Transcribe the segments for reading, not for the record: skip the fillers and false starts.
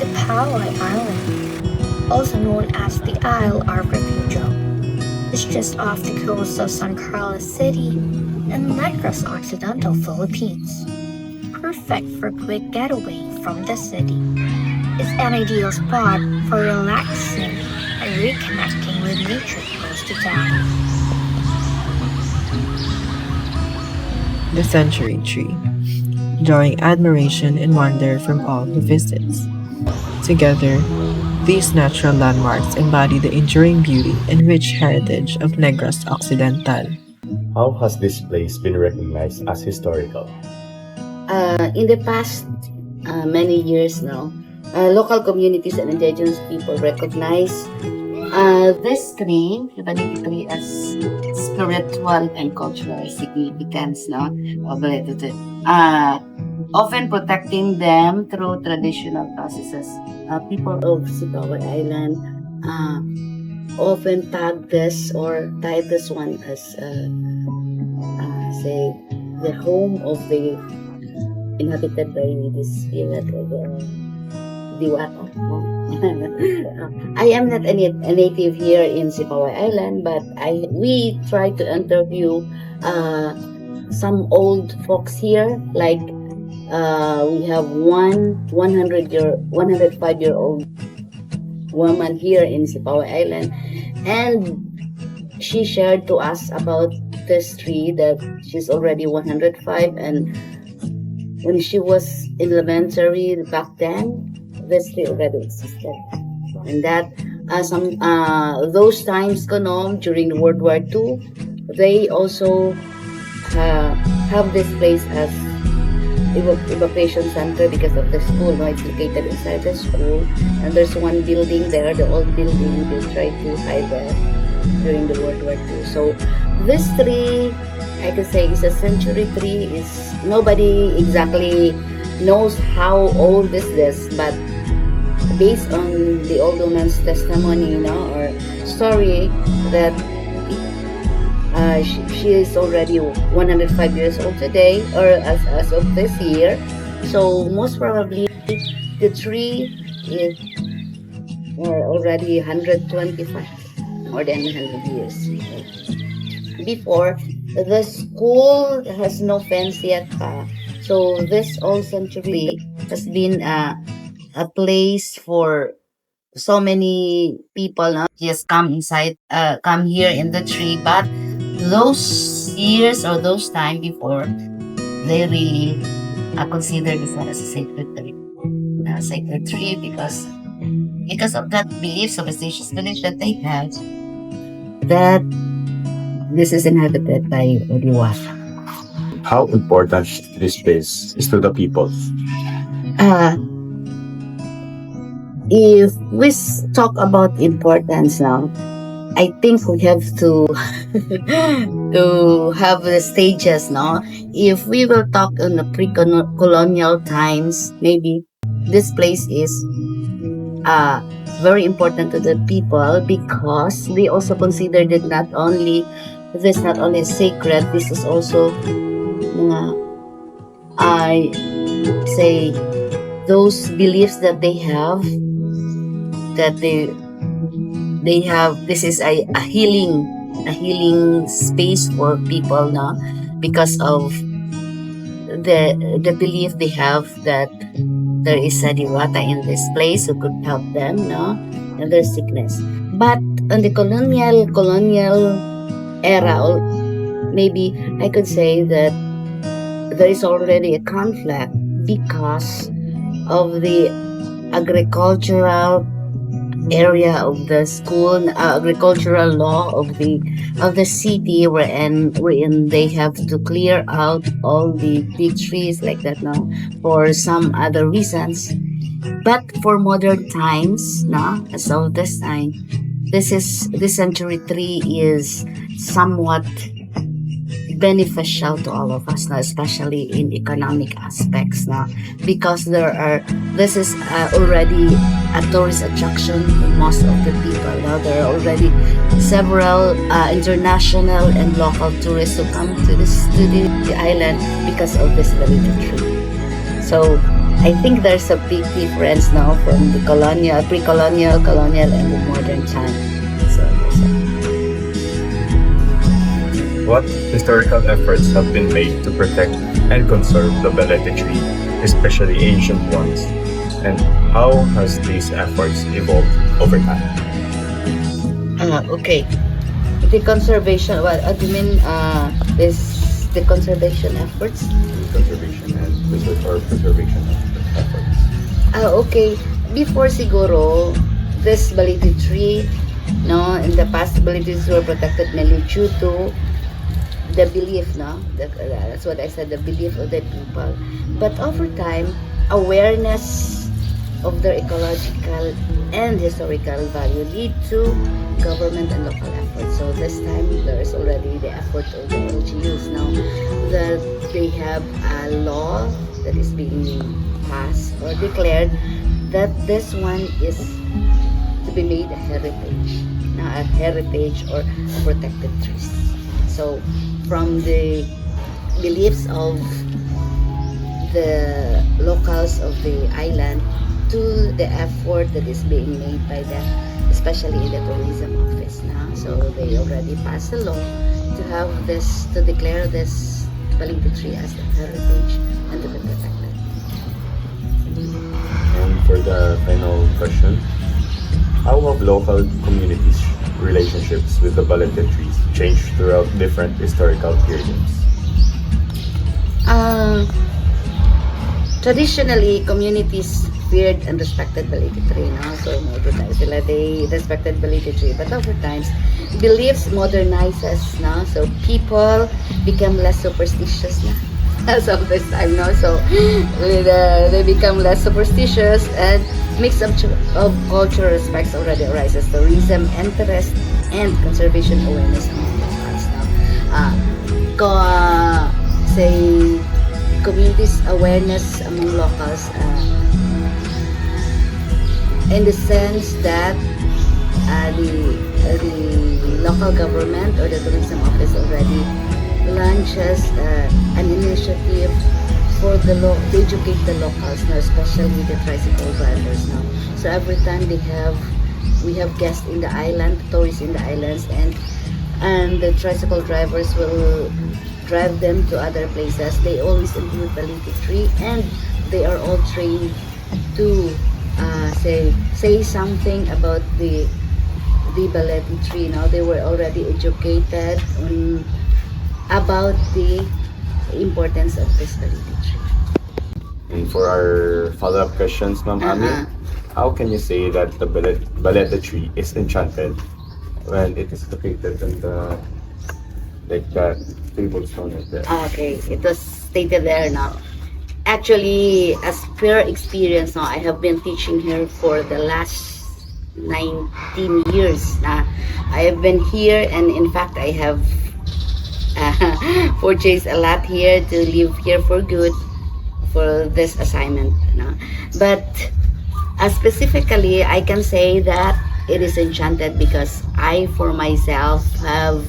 Sipaway Island, also known as the Isle of Refugio, is just off the coast of San Carlos City in Negros Occidental, Philippines. Perfect for a quick getaway from the city. It's an ideal spot for relaxing and reconnecting with nature close to town. The Century Tree, drawing admiration and wonder from all who visits. Together, these natural landmarks embody the enduring beauty and rich heritage of Negros Occidental. How has this place been recognized as historical? In the past many years now, local communities and indigenous people recognize this tree, the banana tree, as spiritual and cultural significance, no? Often protecting them through traditional processes. People of Sipaway Island often tag this or tie this one as, say, the home of the inhabited by this spirit of Diwata. I am not a native here in Sipaway Island, but we try to interview some old folks here, like we have 105-year-old woman here in Sipaway Island, and she shared to us about this tree that she's already 105, and when she was in elementary back then, this tree already existed. And that those times during the World War II, they also have this place as evacuation center because of the school. No, it's located inside the school, and there's one building there, the old building. They tried to hide there during the World War II. So this tree, I could say, is a century tree. Is nobody exactly knows how old is this, but based on the old woman's testimony, or story, that she is already 105 years old today, or as of this year. So most probably the tree is already 125, more than 100 years. Before, the school has no fence yet. So this old century has been a place for so many people just come inside, come here in the tree. But those years or those time before, they really consider this one as a sacred tree because of that belief, superstitious belief that they have, that this is inhabited by Odiwasa. How important this place is to the people? If we talk about importance now, I think we have to to have the stages now. If we will talk in the pre-colonial times, maybe this place is very important to the people because they also considered it not only sacred. This is also I say those beliefs that they have, that they have. This is a healing space for people now because of the belief they have that there is a diwata in this place who could help them in their sickness. But in the colonial era, or maybe I could say that there is already a conflict because of the agricultural area of the school, agricultural law of the city, wherein they have to clear out all the big trees like that now for some other reasons. But for modern times, as of this time, this century tree is somewhat beneficial to all of us now, especially in economic aspects now, because this is already a tourist attraction for most of the people. Now there are already several international and local tourists who come to the island because of this banana tree. So I think there's a big difference now from the colonial, pre-colonial, colonial, and the modern time. So What historical efforts have been made to protect and conserve the Balete tree, especially ancient ones? And how has these efforts evolved over time? okay. The conservation. What do you mean? This the conservation efforts. Conservation and preservation efforts. Okay. Before siguro, this baliti tree, no, in the past, balitis were protected mainly due to the belief, no? That's what I said, the belief of the people. But over time, awareness of their ecological and historical value lead to government and local efforts. So this time, there is already the effort of the LGUs now that they have a law that is being passed or declared that this one is to be made a heritage, a heritage or a protected trees. So from the beliefs of the locals of the island to the effort that is being made by them, especially in the tourism office now. So they already passed a law to have this, to declare this Balita tree as a heritage and to be protected. And for the final question, how have local communities' relationships with the Balete trees changed throughout different historical periods? Uh, Traditionally, communities feared and respected Baliti tree. No? So, over time, they respected Baliti tree. But over times, beliefs modernizes. No? So, people become less superstitious na. As of this time, no? So, they become less superstitious and mix of cultural respects already arises. Tourism, interest, and conservation awareness among locals. No? Say, communities awareness among locals in the sense that the local government or the tourism office already launches an initiative for to educate the locals now, especially the tricycle drivers now. So every time we have guests in the island, tourists in the islands, and the tricycle drivers will drive them to other places. They always include Baliti tree, and they are all trained to say something about the Baliti tree. Now they were already educated about the importance of this Baliti tree. And for our follow-up questions, Ma'am Ami, how can you say that the Balete tree is enchanted when it is located in the like that table stone like that? Okay, it was stated there now. Actually, as per experience now, I have been teaching here for the last 19 years. I have been here, and in fact, I have purchased a lot here to live here for good for this assignment. But specifically, I can say that it is enchanted because I, for myself, have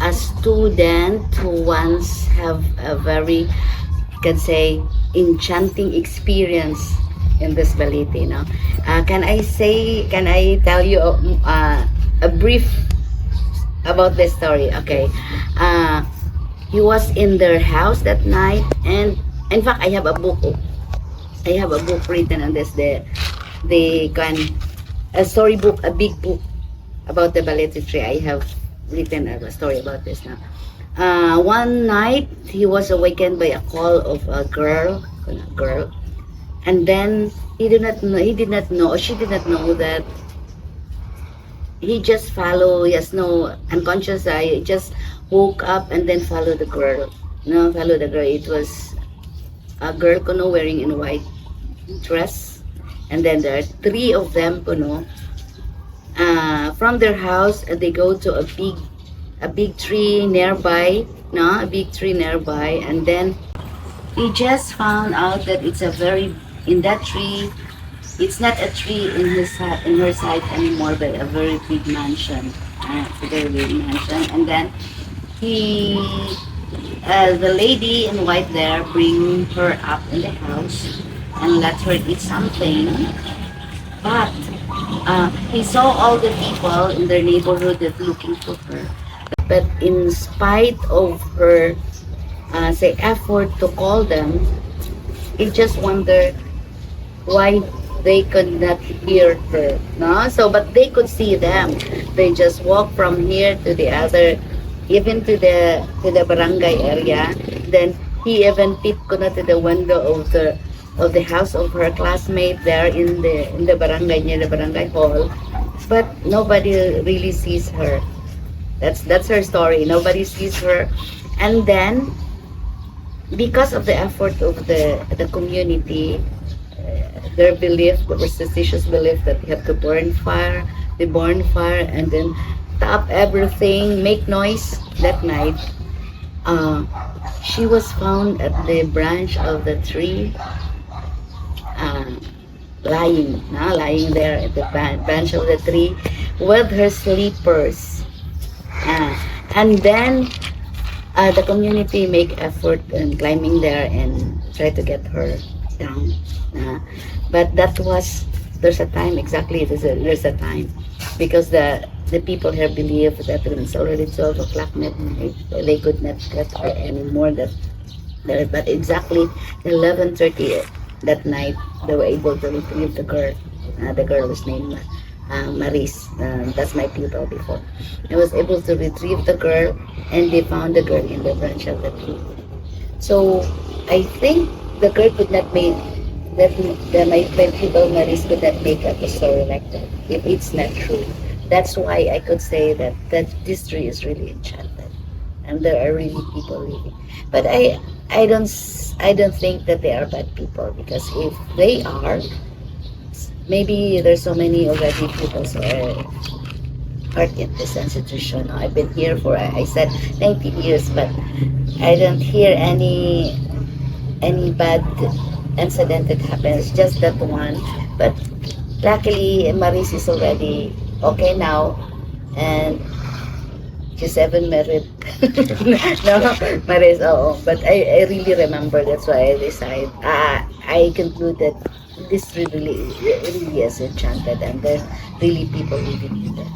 a student who once have a very, can say, enchanting experience in this balete. Can I tell you a brief about this story? Okay. He was in their house that night, and in fact, I have a book. I have a book written on this. The can a storybook, a big book about the balete tree. I have written a story about this now. One night, he was awakened by a call of a girl, and then he did not know, or she did not know that he just follow. Yes, no, unconscious. I just woke up and then follow the girl. Follow the girl. It was a girl, wearing in white dress, and then there are three of them, from their house, they go to a big tree nearby, and then he just found out that it's a very, in that tree, it's not a tree in her side anymore, but a very big mansion. It's a very big mansion, and then the lady in white there bring her up in the house, and let her eat something. But he saw all the people in their neighborhood that looking for her. But in spite of her, say, effort to call them, he just wondered why they could not hear her. No, so but they could see them. They just walk from here to the other, even to the barangay area. Then he even peeped to the window of the house of her classmate there in the barangay, near the barangay hall. But nobody really sees her. That's her story. Nobody sees her, and then because of the effort of the community, their belief, the superstitious belief that they have to burn fire, and then top everything, make noise that night. Uh, she was found at the branch of the tree, uh, lying there at the branch of the tree with her slippers. Uh, and then the community make effort in climbing there and try to get her down. Uh, but that was, there's a time, exactly, there's a time, because the people here believe that when it's already 12 o'clock midnight, they could not get her anymore. That there, but exactly 11:30 that night, they were able to retrieve the girl. The girl was named Maris. That's my pupil before. I was able to retrieve the girl, and they found the girl in the branch of the tree. So I think the girl could not make that my pupil Maris could not make up a story like that if it's not true. That's why I could say that this tree is really enchanted, and there are really people living. But I don't think that they are bad people, because if they are, maybe there's so many already people who are part in this institution. I've been here for, I said, 19 years, but I don't hear any bad incident that happens. Just that one. But luckily, Maris is already okay now, and she's even married. No, Maris, oh, but I really remember. That's why I decided. I concluded this really is enchanted, and there's really people living in there.